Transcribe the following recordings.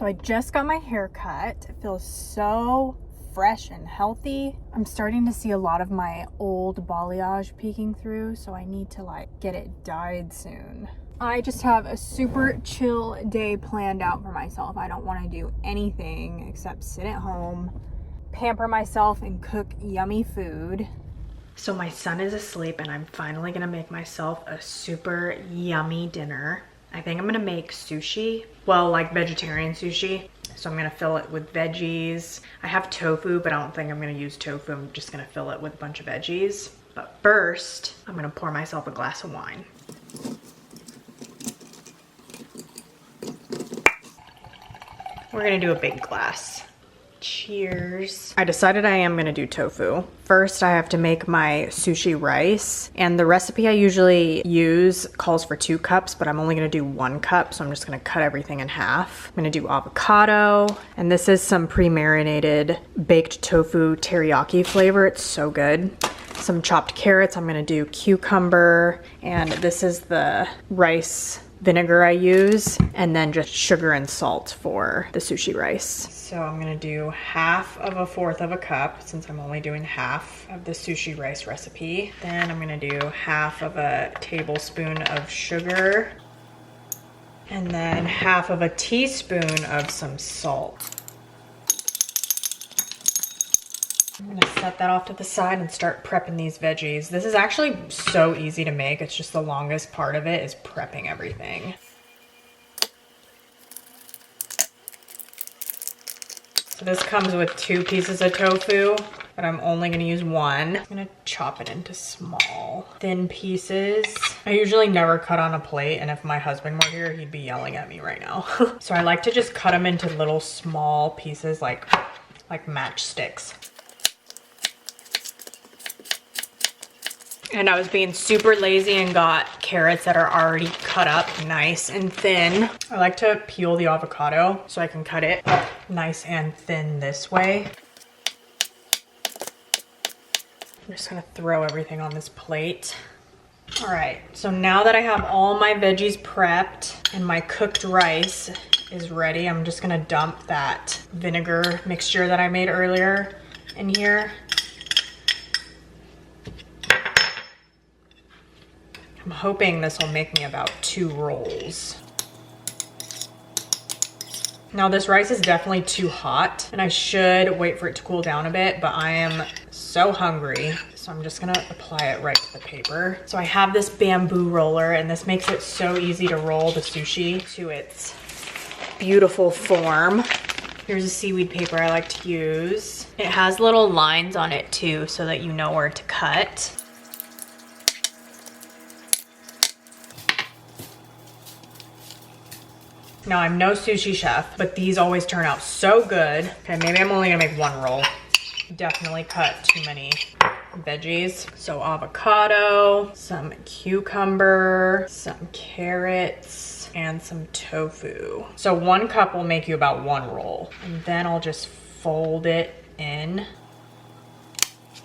So I just got my hair cut. It feels so fresh and healthy. I'm starting to see a lot of my old balayage peeking through, so I need to like get it dyed soon. I just have a super chill day planned out for myself. I don't want to do anything except sit at home, pamper myself, and cook yummy food. So my son is asleep and I'm finally gonna make myself a super yummy dinner. I think I'm gonna make sushi. Well, like vegetarian sushi. So I'm gonna fill it with veggies. I have tofu, but I don't think I'm gonna use tofu. I'm just gonna fill it with a bunch of veggies. But first, I'm gonna pour myself a glass of wine. We're gonna do a big glass. Cheers. I decided I am gonna do tofu. First, I have to make my sushi rice, and the recipe I usually use calls for 2 cups, but I'm only gonna do 1 cup, so I'm just gonna cut everything in half. I'm gonna do avocado, and this is some pre-marinated baked tofu teriyaki flavor. It's so good. Some chopped carrots. I'm gonna do cucumber, and this is the rice vinegar I use, and then just sugar and salt for the sushi rice. So I'm gonna do 1/4 cup since I'm only doing half of the sushi rice recipe. Then I'm gonna do 1/2 tablespoon of sugar, and then 1/2 teaspoon of some salt. I'm gonna set that off to the side and start prepping these veggies. This is actually so easy to make. It's just the longest part of it is prepping everything. So this comes with 2 pieces of tofu, but I'm only gonna use 1. I'm gonna chop it into small, thin pieces. I usually never cut on a plate, and if my husband were here, he'd be yelling at me right now. So I like to just cut them into little small pieces like matchsticks. And I was being super lazy and got carrots that are already cut up nice and thin. I like to peel the avocado so I can cut it nice and thin this way. I'm just gonna throw everything on this plate. All right, so now that I have all my veggies prepped and my cooked rice is ready, I'm just gonna dump that vinegar mixture that I made earlier in here. I'm hoping this will make me about 2 rolls. Now this rice is definitely too hot and I should wait for it to cool down a bit, but I am so hungry. So I'm just gonna apply it right to the paper. So I have this bamboo roller, and this makes it so easy to roll the sushi to its beautiful form. Here's a seaweed paper I like to use. It has little lines on it too, so that you know where to cut. Now, I'm no sushi chef, but these always turn out so good. Okay, maybe I'm only gonna make 1 roll. Definitely cut too many veggies. So avocado, some cucumber, some carrots, and some tofu. So 1 cup will make you about 1 roll. And then I'll just fold it in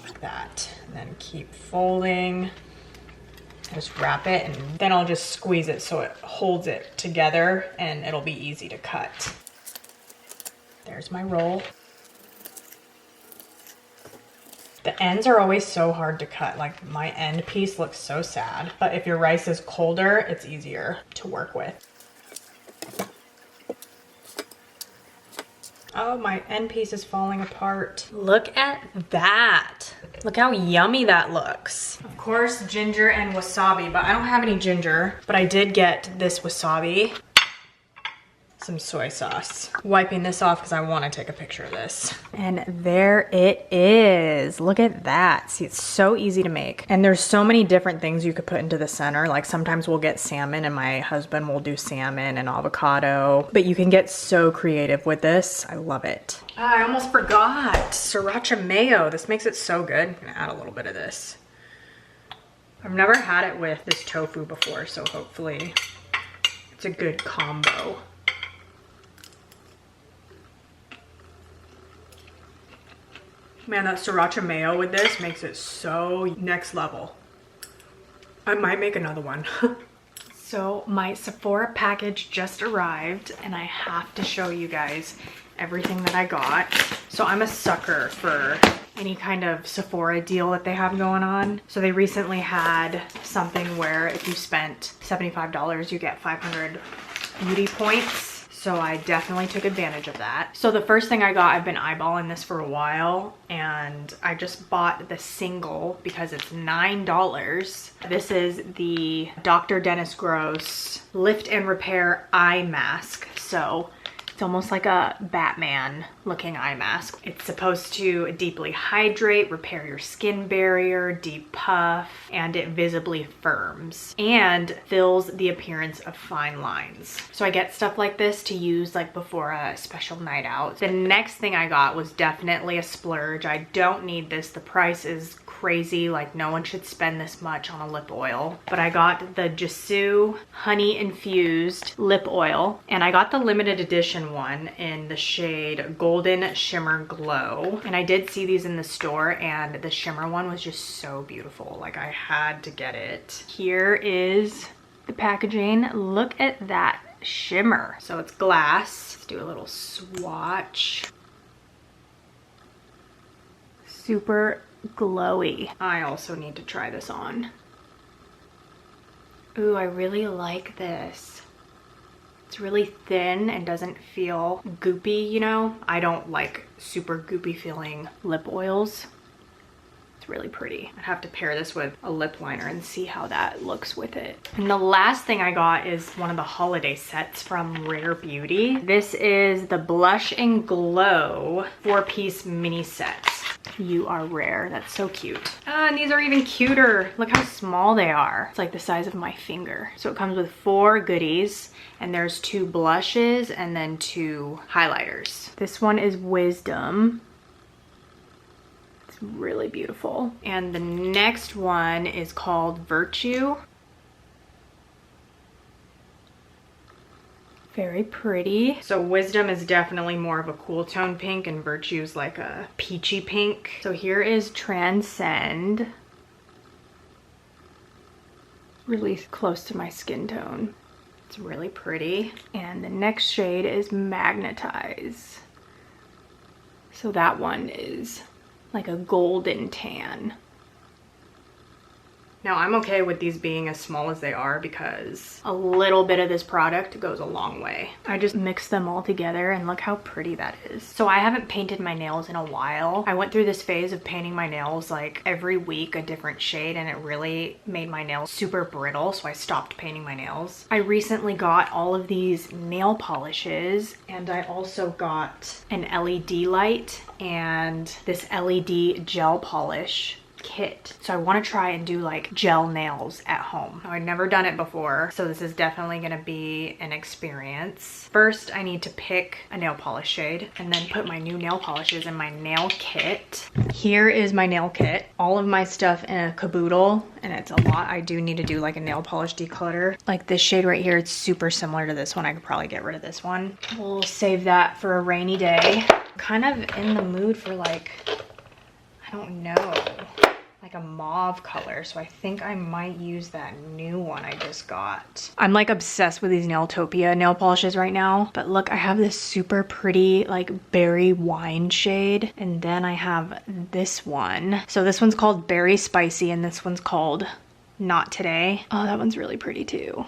like that. And then keep folding. Just wrap it, and then I'll just squeeze it so it holds it together and it'll be easy to cut. There's my roll. The ends are always so hard to cut. Like, my end piece looks so sad, but if your rice is colder, it's easier to work with. Oh, my end piece is falling apart. Look at that. Look how yummy that looks. Of course, ginger and wasabi, but I don't have any ginger, but I did get this wasabi. Some soy sauce. Wiping this off because I want to take a picture of this. And there it is. Look at that. See, it's so easy to make. And there's so many different things you could put into the center. Like, sometimes we'll get salmon, and my husband will do salmon and avocado. But you can get so creative with this. I love it. I almost forgot. Sriracha mayo. This makes it so good. I'm gonna add a little bit of this. I've never had it with this tofu before, so hopefully it's a good combo. Man, that sriracha mayo with this makes it so next level. I might make another one. So my Sephora package just arrived and I have to show you guys everything that I got. So I'm a sucker for any kind of Sephora deal that they have going on. So they recently had something where if you spent $75, you get 500 beauty points. So I definitely took advantage of that. So the first thing I got, I've been eyeballing this for a while and I just bought the single because it's $9. This is the Dr. Dennis Gross Lift and Repair Eye Mask. So it's almost like a Batman looking eye mask. It's supposed to deeply hydrate, repair your skin barrier, depuff, and it visibly firms and fills the appearance of fine lines. So I get stuff like this to use like before a special night out. The next thing I got was definitely a splurge. I don't need this. The price is crazy. Like no one should spend this much on a lip oil. But I got the Jisoo honey infused lip oil and I got the limited edition one in the shade Golden Shimmer Glow. And I did see these in the store and the shimmer one was just so beautiful. Like I had to get it. Here is the packaging. Look at that shimmer. So it's glass. Let's do a little swatch. Super glowy. I also need to try this on. Ooh, I really like this. It's really thin and doesn't feel goopy, you know? I don't like super goopy feeling lip oils. It's really pretty. I'd have to pair this with a lip liner and see how that looks with it. And the last thing I got is one of the holiday sets from Rare Beauty. This is the Blush and Glow 4-piece mini sets. You are rare. That's so cute. And these are even cuter. Look how small they are. It's like the size of my finger. So it comes with 4 goodies and there's 2 blushes and then 2 highlighters. This one is Wisdom. It's really beautiful. And the next one is called Virtue. Very pretty. So Wisdom is definitely more of a cool tone pink and Virtue's like a peachy pink. So here is Transcend. Really close to my skin tone. It's really pretty. And the next shade is Magnetize. So that one is like a golden tan. Now I'm okay with these being as small as they are because a little bit of this product goes a long way. I just mixed them all together and look how pretty that is. So I haven't painted my nails in a while. I went through this phase of painting my nails like every week a different shade and it really made my nails super brittle, so I stopped painting my nails. I recently got all of these nail polishes and I also got an LED light and this LED gel polish kit. So I want to try and do like gel nails at home. I've never done it before, so this is definitely going to be an experience. First, I need to pick a nail polish shade and then put my new nail polishes in my nail kit. Here is my nail kit. All of my stuff in a caboodle, and it's a lot. I do need to do like a nail polish declutter. Like this shade right here, it's super similar to this one. I could probably get rid of this one. We'll save that for a rainy day. I'm kind of in the mood for like, I don't know, like a mauve color, so I think I might use that new one I just got. I'm like obsessed with these Nailtopia nail polishes right now, but look, I have this super pretty like berry wine shade, and then I have this one. So this one's called Berry Spicy and this one's called Not Today. Oh, that one's really pretty too.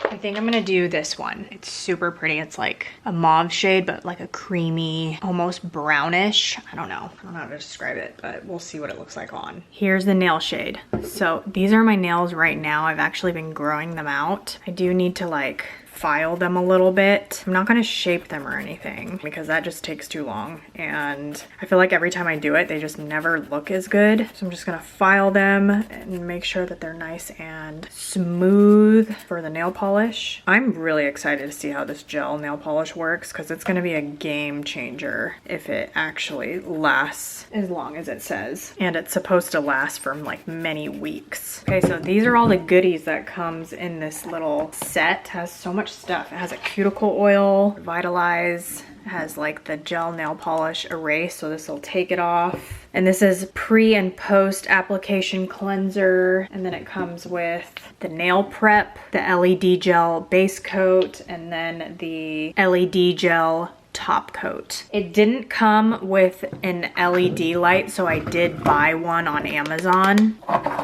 I think I'm gonna do this one. It's super pretty. It's like a mauve shade, but like a creamy, almost brownish. I don't know how to describe it, but we'll see what it looks like on. Here's the nail shade. So these are my nails right now. I've actually been growing them out. I do need to like file them a little bit. I'm not gonna shape them or anything because that just takes too long. And I feel like every time I do it, they just never look as good. So I'm just gonna file them and make sure that they're nice and smooth for the nail polish. I'm really excited to see how this gel nail polish works because it's gonna be a game changer if it actually lasts as long as it says. And it's supposed to last for like many weeks. Okay, so these are all the goodies that comes in this little set. It has so much stuff. It has a cuticle oil, Vitalize It has like the gel nail polish erase, so this will take it off. And this is pre and post application cleanser. And then it comes with the nail prep, the LED gel base coat, and then the LED gel top coat. It didn't come with an LED light, so I did buy one on Amazon.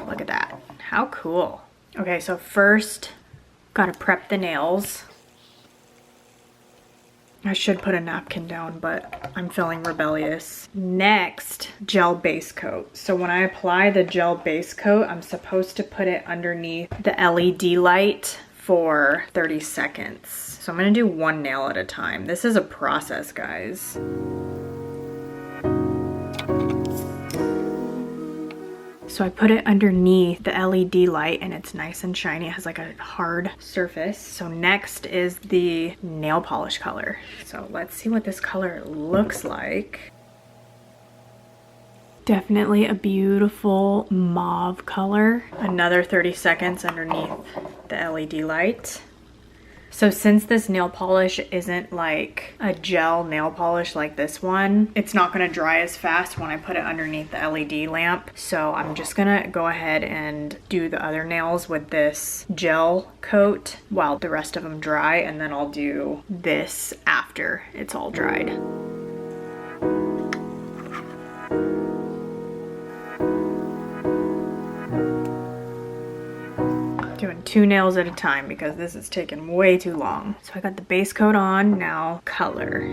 Look at that. How cool. Okay, so first, gotta prep the nails. I should put a napkin down, but I'm feeling rebellious. Next, gel base coat. So when I apply the gel base coat, I'm supposed to put it underneath the LED light for 30 seconds. So I'm gonna do one nail at a time. This is a process, guys. So I put it underneath the LED light and it's nice and shiny. It has like a hard surface. So next is the nail polish color. So let's see what this color looks like. Definitely a beautiful mauve color. Another 30 seconds underneath the LED light. So since this nail polish isn't like a gel nail polish like this one, it's not gonna dry as fast when I put it underneath the LED lamp. So I'm just gonna go ahead and do the other nails with this gel coat while the rest of them dry, and then I'll do this after it's all dried. Doing 2 nails at a time because this is taking way too long. So I got the base coat on, now color.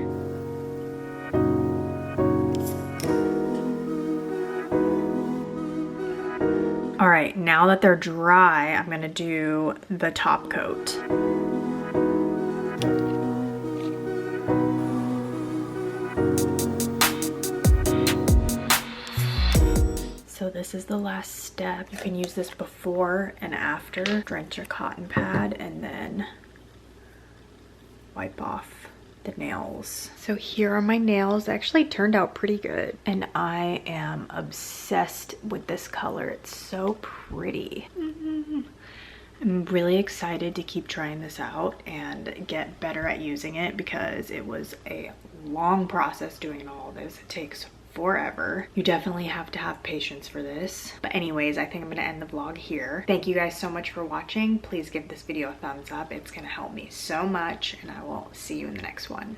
All right, now that they're dry, I'm gonna do the top coat. So this is the last step. You can use this before and after. Drench your cotton pad and then wipe off the nails. So here are my nails. They actually turned out pretty good. And I am obsessed with this color. It's so pretty. I'm really excited to keep trying this out and get better at using it because it was a long process doing all this. It takes forever. You definitely have to have patience for this. But anyways, I think I'm gonna end the vlog here. Thank you guys so much for watching. Please give this video a thumbs up. It's gonna help me so much, and I will see you in the next one.